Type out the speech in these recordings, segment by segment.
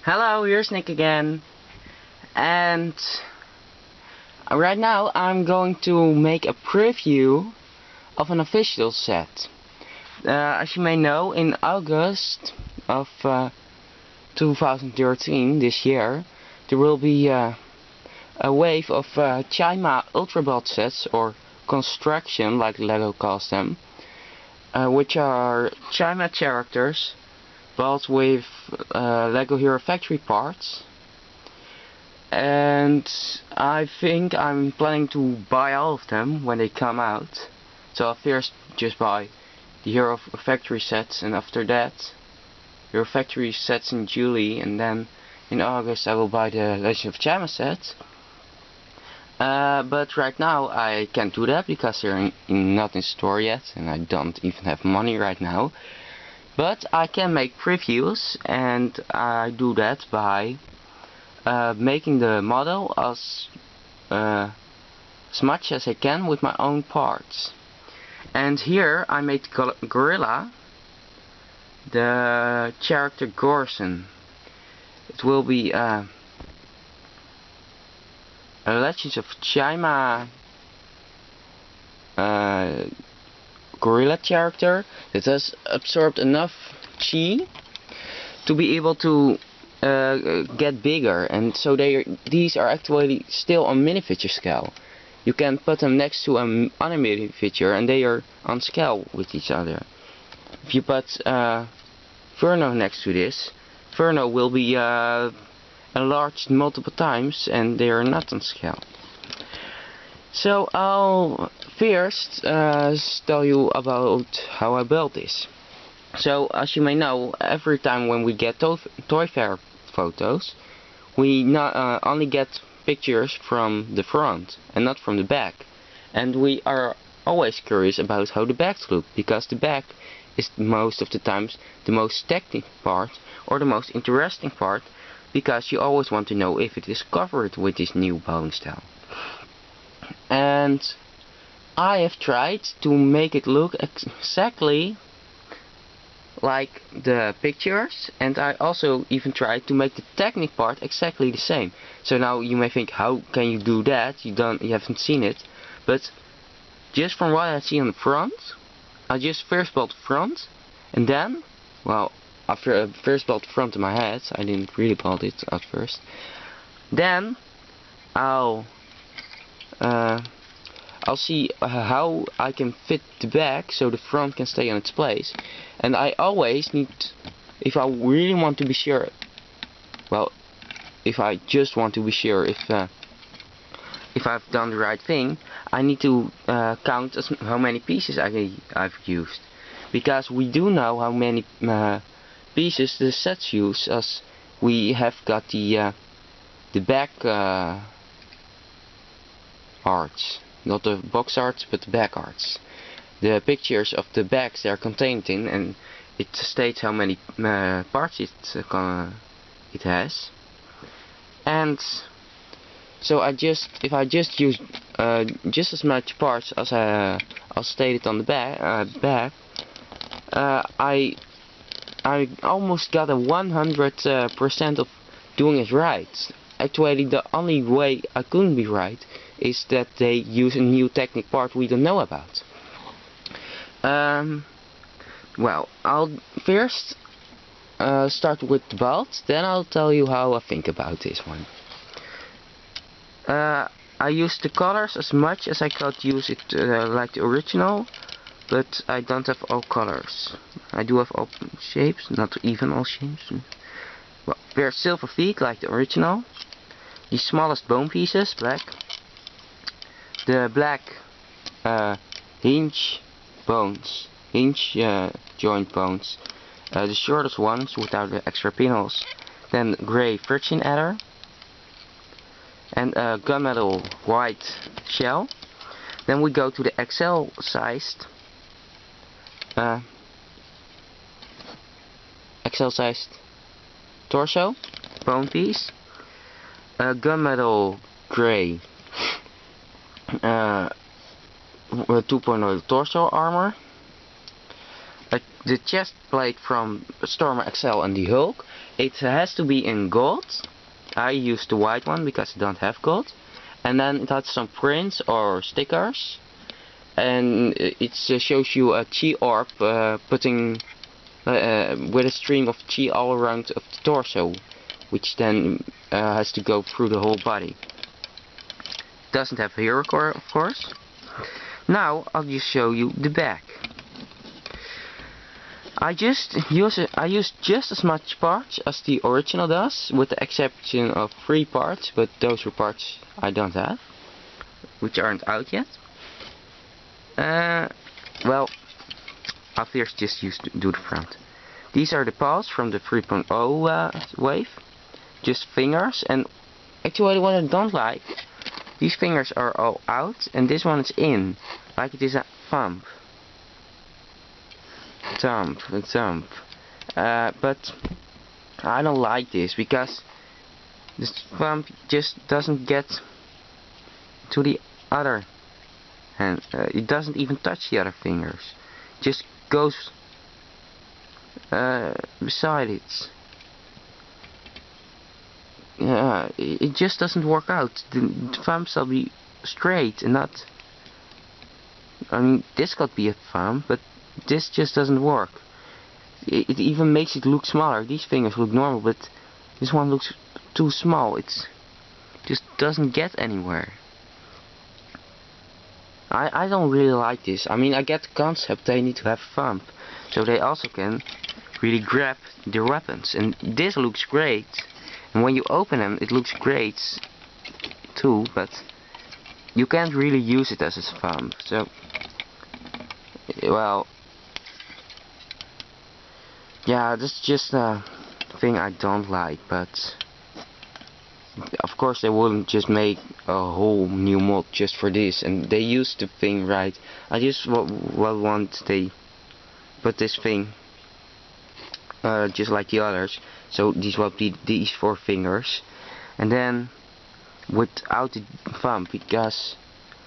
Hello, here's Nick again, and right now I'm going to make a preview of an official set. As you may know, in August of 2013, this year, there will be a wave of Chima Ultrabot sets, or construction like Lego calls them, which are Chima characters built with Lego Hero Factory parts, and I think I'm planning to buy all of them when they come out. So I'll first just buy the Hero Factory sets, and after that Hero Factory sets in July, and then in August I will buy the Legend of Chima set. But right now I can't do that because they're not in store yet, and I don't even have money right now. But I can make previews, and I do that by making the model as much as I can with my own parts. And here I made Gorilla, the character Gorzan. It will be a Legends of Chima gorilla character that has absorbed enough chi to be able to get bigger, and so these are actually still on minifigure scale. You can put them next to an animated figure and they are on scale with each other. If you put Verno next to this, Verno will be enlarged multiple times and they are not on scale. So I'll first tell you about how I built this. So as you may know, every time when we get toy fair photos, we not only get pictures from the front and not from the back. And we are always curious about how the backs look, because the back is most of the times the most technical part or the most interesting part, because you always want to know if it is covered with this new bowing style. And I have tried to make it look exactly like the pictures, and I also even tried to make the technique part exactly the same. So now you may think, how can you do that? You haven't seen it. But just from what I see on the front, I just first built the front, and then, well, after I first built the front in my head, I didn't really build it at first. Then I'll see how I can fit the back so the front can stay on its place. And I always need, if I really want to be sure, well, if I just want to be sure if I've done the right thing, I need to count how many pieces I've used, because we do know how many pieces the sets use, as we have got the back arts. Not the box arts, but the back arts. The pictures of the bags they are contained in, and it states how many parts it has. And so if I just use just as much parts as stated on the back, I almost got a 100% of doing it right. Actually, the only way I couldn't be right is that they use a new technique part we don't know about. Well, I'll first start with the belt, then I'll tell you how I think about this one. I used the colors as much as I could use it like the original, but I don't have all colors. I do have all shapes, not even all shapes. Well, there's silver feet like the original. The smallest bone pieces, black. The black hinge joint bones, the shortest ones without the extra pinholes. Then grey friction adder, and a gunmetal white shell. Then we go to the XL sized torso bone piece, a gunmetal grey 2.0 torso armor, a the chest plate from Stormer XL and the Hulk. It has to be in gold. I use the white one because I don't have gold. And then it has some prints or stickers. And it shows you a chi orb putting with a stream of chi all around of the torso, which then has to go through the whole body. Doesn't have a hero core, of course. Now I'll just show you the back. I use just as much parts as the original does, with the exception of 3 parts, but those are parts I don't have, which aren't out yet. Well, I'll first just do the front. These are the paws from the 3.0 wave, just fingers, and actually what I don't like, these fingers are all out and this one is in, like it is a thumb. But I don't like this because this thumb just doesn't get to the other hand. It doesn't even touch the other fingers. Just goes beside it. It just doesn't work out. The thumb shall be straight and not. I mean, this could be a thumb, but this just doesn't work. It even makes it look smaller. These fingers look normal, but this one looks too small. It just doesn't get anywhere. I don't really like this. I mean, I get the concept they need to have a thumb, so they also can really grab their weapons. And this looks great. And when you open them, it looks great too, but you can't really use it as a thumb. So, well, yeah, that's just a thing I don't like, but of course they wouldn't just make a whole new mod just for this, and they used the thing right. I just want they put this thing just like the others, so these will be these 4 fingers, and then without the thumb, because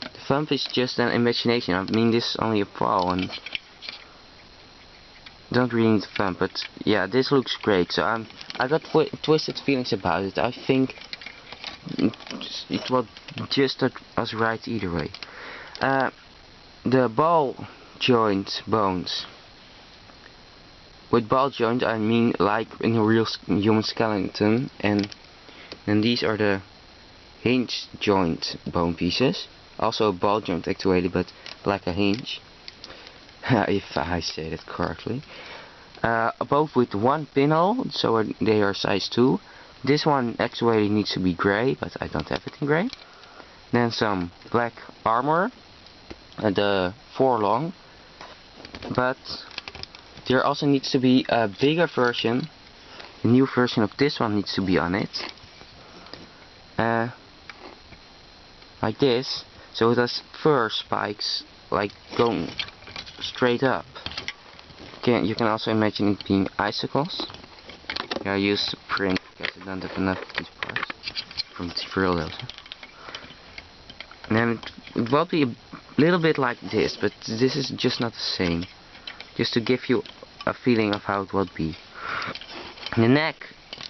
the thumb is just an imagination. I mean, this is only a paw and don't really need the thumb, but yeah, this looks great. So I got twisted feelings about it. I think it was just as right either way. The ball joint bones. With ball joint I mean like in a real human skeleton, and then these are the hinge joint bone pieces. Also a ball joint actually, but like a hinge. If I say that correctly. Both with 1 pinhole, so they are size 2. This one actually needs to be grey, but I don't have it in grey. Then some black armor, the 4 long. But there also needs to be a bigger version. A new version of this one needs to be on it. Like this. So it has fur spikes, like going straight up. You can also imagine it being icicles. Yeah, I used print because I don't have enough of these parts from the drill also. And then it will be a little bit like this, but this is just not the same. Just to give you a feeling of how it will be. The neck,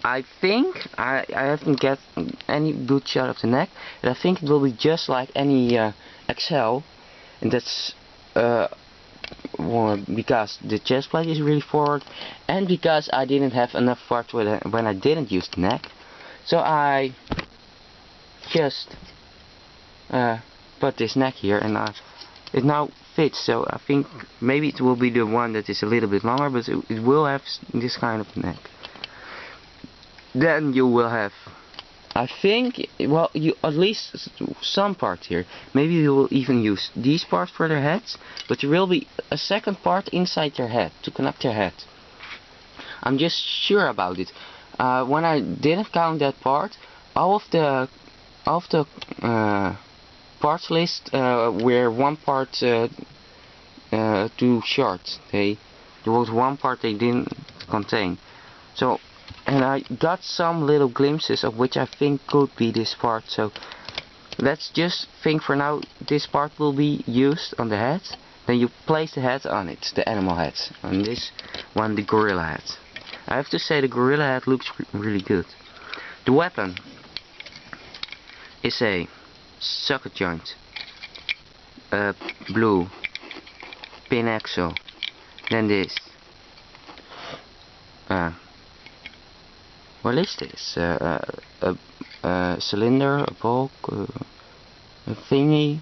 I think I haven't got any good shot of the neck, but I think it will be just like any XL, and that's because the chest plate is really forward, and because I didn't have enough parts when I didn't use the neck, so I just put this neck here, and it now fits. So I think maybe it will be the one that is a little bit longer, but it will have this kind of neck. Then you will have, I think, well, you at least some parts here. Maybe you will even use these parts for their heads, but there will be a second part inside their head to connect their head. I'm just sure about it. When I didn't count that part, all of the parts list were 1 part too short. There was 1 part they didn't contain. So. And I got some little glimpses of which I think could be this part, so let's just think for now this part will be used on the head, Then you place the head on it, the animal head. On this one, the gorilla head. I have to say the gorilla head looks really good. The weapon is a socket joint, blue pin axle. Then this. What is this? A cylinder, a bulk, a thingy.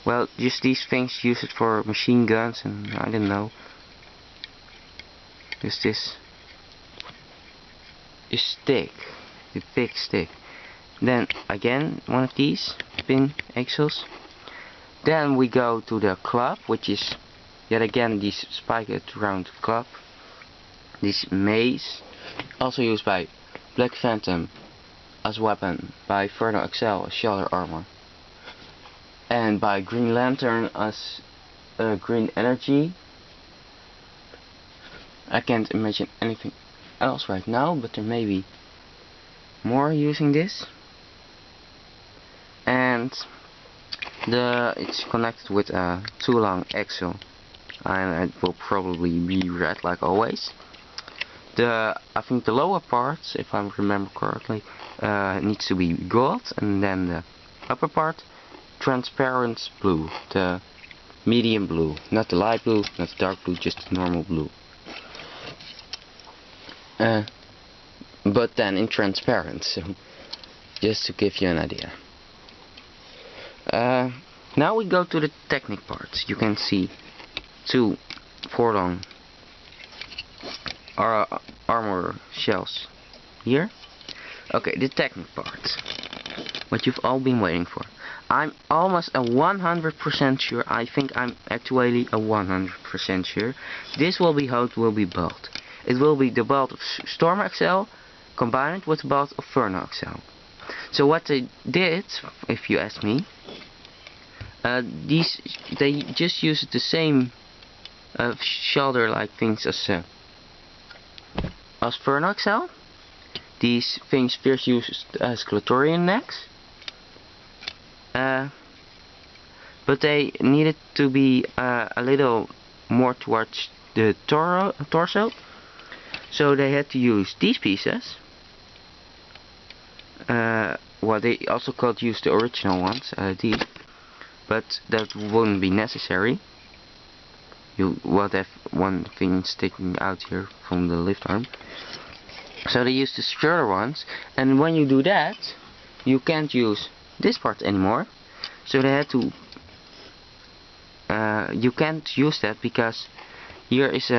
Well, just these things use it for machine guns and I don't know. Just this stick, the big stick. Then again one of these pin axles. Then we go to the club, which is yet again this spiked round club. This mace, also used by Black Phantom as weapon, by Inferno XL as shoulder armor, and by Green Lantern as green energy. I can't imagine anything else right now, but there may be more using this. And it's connected with a too long axle, and it will probably be red like always. I think the lower part, if I remember correctly, needs to be gold, and then the upper part transparent blue, the medium blue, not the light blue, not the dark blue, just the normal blue. But then in transparent, so just to give you an idea. Now we go to the technic parts. You can see 2 4-long armor shells here. Okay, the technic part, what you've all been waiting for. I'm almost a 100% sure, I think I'm actually a 100% sure, this will be how it will be built. It will be the build of Storm XL combined with the build of Inferno XL. So what they did, if you ask me, they just used the same shoulder like things as Inferno XL. These things first used as Glatorian necks, but they needed to be a little more towards the torso, so they had to use these pieces. Well, they also could use the original ones, these, but that wouldn't be necessary. You would have one thing sticking out here from the left arm. So they used the shorter ones, and when you do that, you can't use this part anymore. So they had to. You can't use that because here is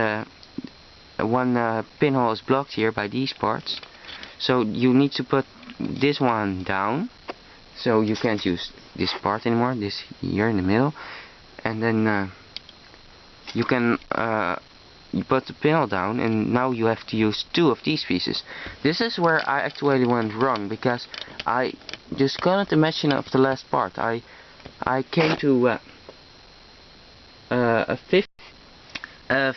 one pinhole is blocked here by these parts. So you need to put this one down. So you can't use this part anymore. This here in the middle, and then you can. You put the pinhole down, and now you have to use 2 of these pieces. This is where I actually went wrong, because I just couldn't imagine of the last part. I came to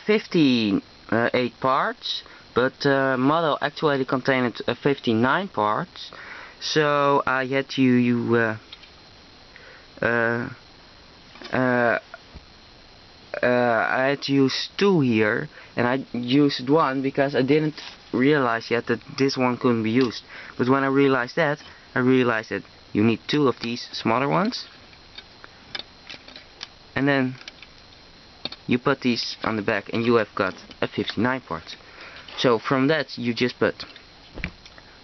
58 parts, but the model actually contained 59 parts. So I had to I had to use 2 here, and I used 1 because I didn't realize yet that this one couldn't be used. But when I realized that you need 2 of these smaller ones, and then you put these on the back, and you have got a 59 parts. So from that you just put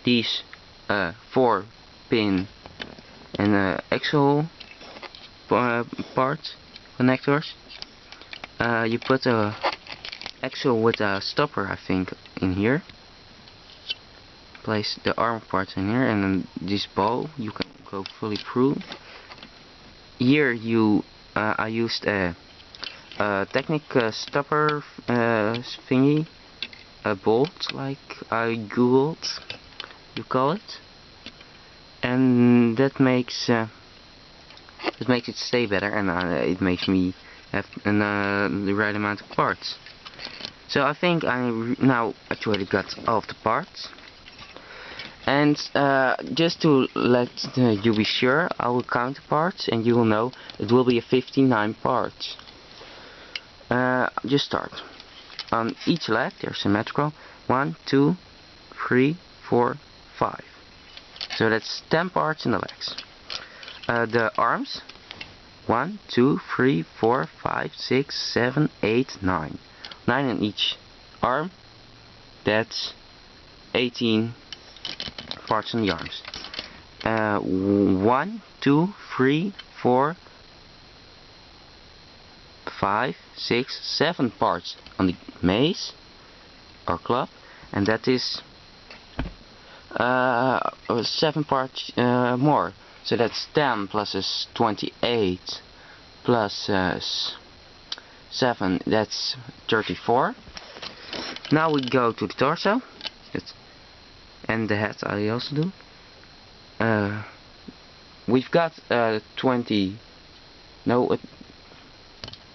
these 4 pin and axle parts, connectors. You put a axle with a stopper, I think, in here. Place the armor parts in here, and then this bow you can go fully through. Here I used a Technic stopper thingy, a bolt, like I googled, you call it, and that makes it stay better, and it makes me have the right amount of parts. So I think I now actually got all of the parts. And just to let you be sure, I will count the parts, and you will know it will be a 59 parts. Just start. On each leg they're symmetrical. 1, 2, 3, 4, 5. So that's 10 parts in the legs. The arms. 1, 2, 3, 4, 5, 6, 7, 8, 9. 9 in each arm. That's 18 parts in the arms. 1, 2, 3, 4, 5, 6, 7 parts on the mace or club, and that is 7 parts more. So that's 10 plus is 28 plus 7, that's 34. Now we go to the torso, and the head I also do. We've got 20, no,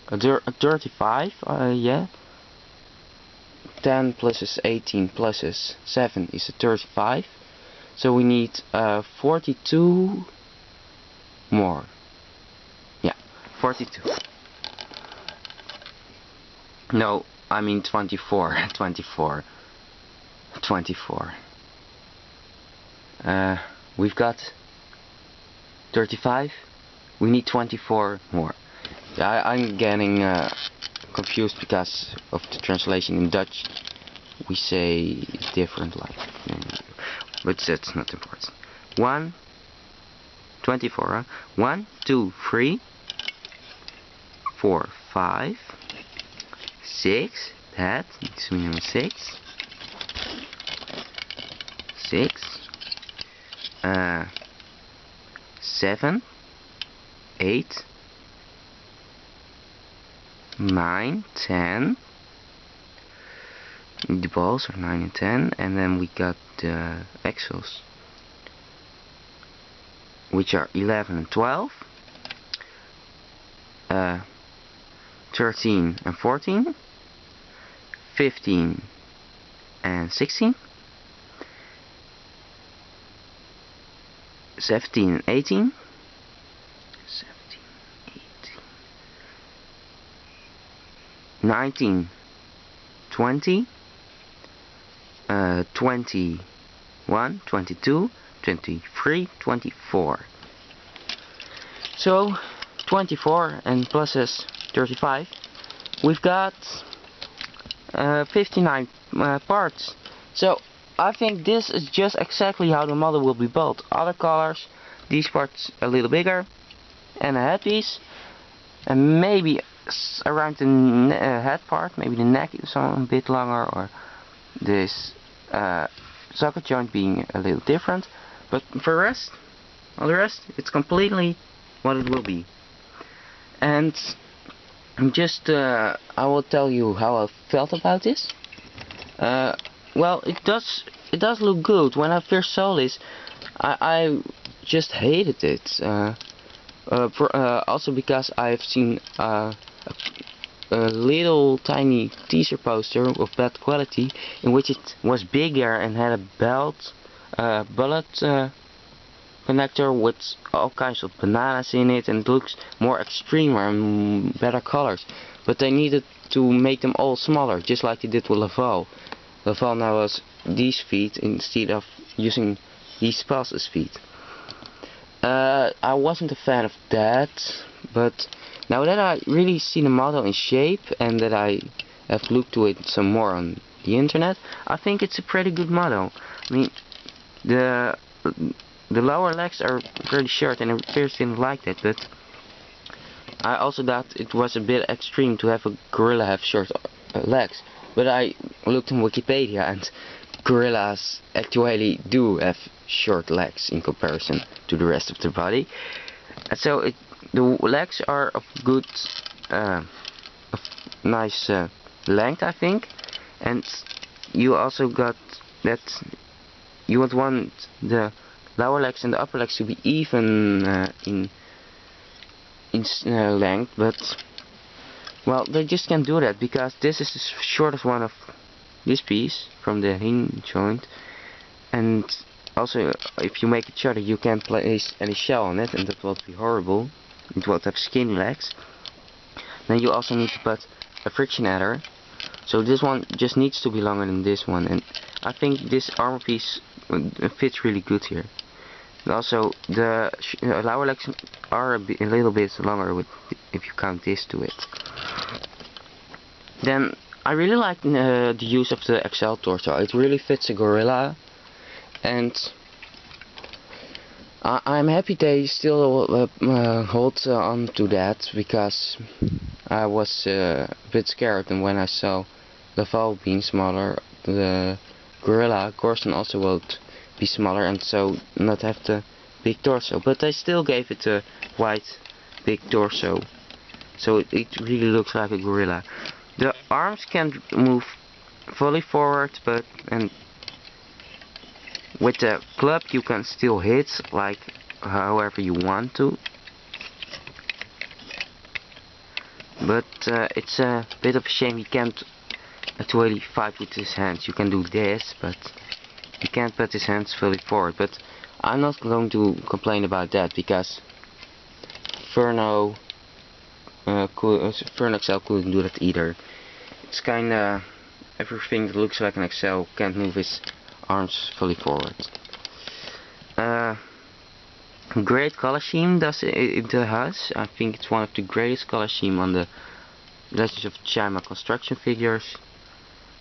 35, yeah. 10 plus is 18 plus is 7 is 35. So we need 42 more. Yeah, 42. No, I mean 24. 24. 24. We've got 35. We need 24 more. I'm getting confused because of the translation in Dutch. We say different, like, but that's not important. 24. Huh? 1, 2, 3, 4, 5, 6. That needs to be 6. 6. 7, 8, 9, 10. The balls are 9 and 10, and then we got the axles, which are 11 and 12, 13 and 14, 15 and 16, 17 and 18, 19, 20, 21, 22, 23, 24. So 24 and plus is 35. We've got 59 parts. So I think this is just exactly how the model will be built. Other colors, these parts a little bigger, and a headpiece, and maybe around the head part, maybe the neck is a bit longer, or this socket joint being a little different. But for all the rest, it's completely what it will be. And just I will tell you how I felt about this. Well, it does look good. When I first saw this, I just hated it. Also because I've seen a little tiny teaser poster of bad quality, in which it was bigger and had a bullet connector with all kinds of bananas in it, and it looks more extreme and better colors. But they needed to make them all smaller, just like they did with Laval. Laval now has these feet instead of using these Spells' feet. I wasn't a fan of that, but now that I really see the model in shape and that I have looked to it some more on the internet, I think it's a pretty good model. I mean, the lower legs are pretty short, and I first didn't like that, but I also thought it was a bit extreme to have a gorilla have short legs. But I looked on Wikipedia, and gorillas actually do have short legs in comparison to the rest of the body. And so the legs are of good, of nice length, I think. And you also got that you would want the lower legs and the upper legs to be even in length, but well, they just can't do that because this is the shortest one of this piece from the hinge joint, and also if you make it shorter you can't place any shell on it, and that would be horrible. It would have skinny legs. Then you also need to put a friction adder. So this one just needs to be longer than this one, and I think this armor piece fits really good here. And also the lower legs are a little bit longer if you count this to it. Then I really like the use of the XL torso. It really fits a gorilla, and I'm happy they still hold on to that, because I was a bit scared, and when I saw the Val being smaller, the gorilla Gorzan also would be smaller and so not have the big torso. But they still gave it a wide big torso, so it really looks like a gorilla. The arms can't move fully forward, and with the club you can still hit like however you want to. But it's a bit of a shame you can't actually fight with his hands. You can do this, but you can't put his hands fully forward. But I'm not going to complain about that, because Furno XL couldn't do that either. It's kinda everything that looks like an XL can't move his arms fully forward. Great color scheme it has. I think it's one of the greatest color scheme on the Legends of Chima construction figures.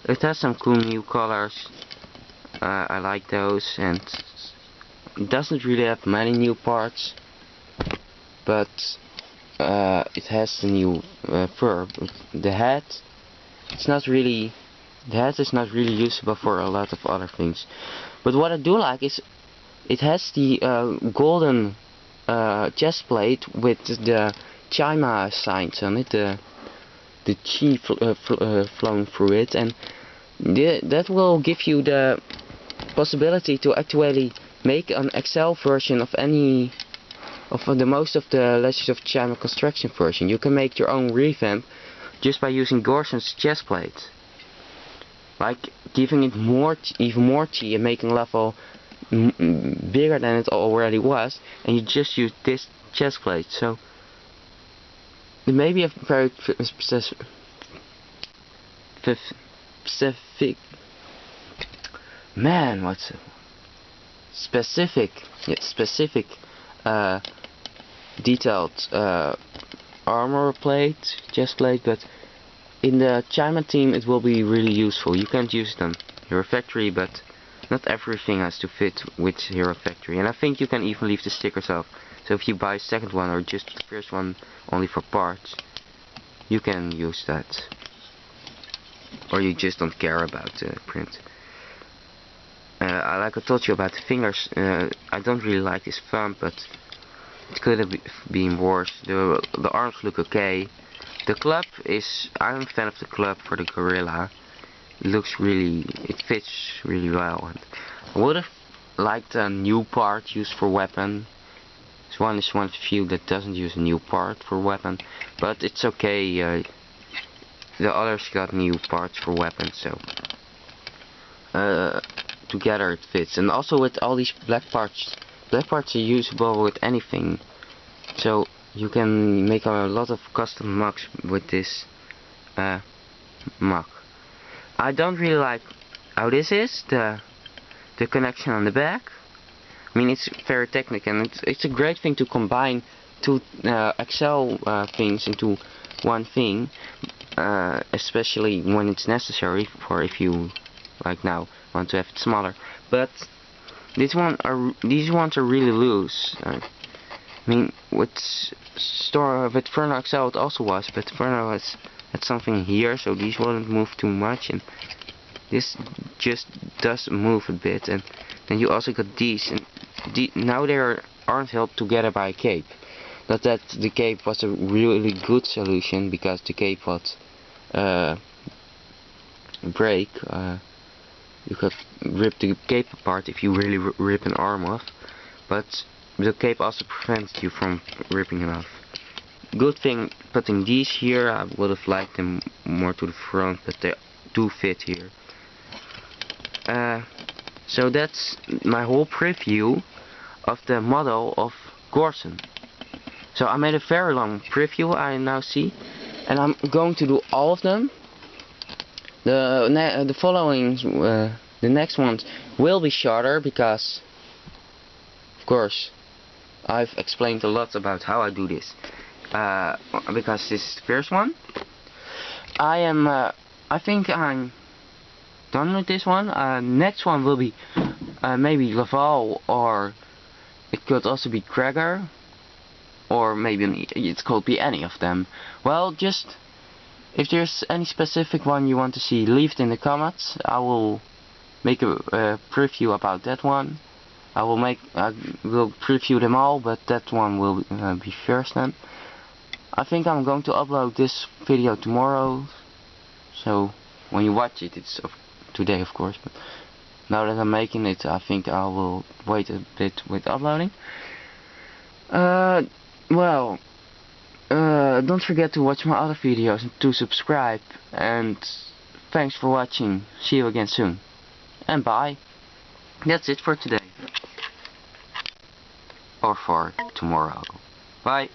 It has some cool new colors. I like those, and it doesn't really have many new parts, but it has the new fur. The head, the head is not really usable for a lot of other things. But what I do like is it has the golden chest plate with the Chima signs on it, the chi flowing through it, and that will give you the possibility to actually make an XL version of most of the Legends of Chima construction version. You can make your own revamp just by using Gorzan's chest plate, like giving it even more chi and making level bigger than it already was, and you just use this chest plate. So it may be a very specific detailed armor plate, chest plate, but in the Chima team it will be really useful. You can't use it on Hero Factory, but not everything has to fit with Hero Factory, and I think you can even leave the stickers off. So if you buy a second one or just the first one only for parts, you can use that. Or you just don't care about the print. Like I told you about the fingers, I don't really like this thumb, but it could have been worse. The arms look okay. The club is, I'm a fan of the club for the gorilla. It fits really well, and I would have liked a new part used for weapon. This one is one of the few that doesn't use a new part for weapon, but it's okay. The others got new parts for weapons, so together it fits. And also with all these black parts are usable with anything, so you can make a lot of custom mugs with this mug. I don't really like how this is, the connection on the back. I mean, it's very technical, and it's a great thing to combine two XL things into one thing, especially when it's necessary, for if you, like now, want to have it smaller. But these ones are really loose. I mean, with Furno XL it also was, but Furno had something here, so these wouldn't move too much, and this just does move a bit. And then you also got these, and now they aren't held together by a cape. Not that the cape was a really good solution, because the cape would break. You could rip the cape apart if you really rip an arm off, but the cape also prevents you from ripping it off. Good thing putting these here. I would have liked them more to the front, but they do fit here. So that's my whole preview of the model of Gorzan. So I made a very long preview, I now see, and I'm going to do all of them. The following, the next ones will be shorter because, of course, I've explained a lot about how I do this. Because this is the first one. I think I'm done with this one. Next one will be maybe Laval, or it could also be Gregor, or maybe it could be any of them. Well, just if there's any specific one you want to see, leave it in the comments. I will make a preview about that one. I will preview them all, but that one will be first then. I think I'm going to upload this video tomorrow, so when you watch it, it's today of course, but now that I'm making it, I think I will wait a bit with uploading. Well, don't forget to watch my other videos and to subscribe, and thanks for watching. See you again soon, and bye. That's it for today, or for tomorrow. Bye.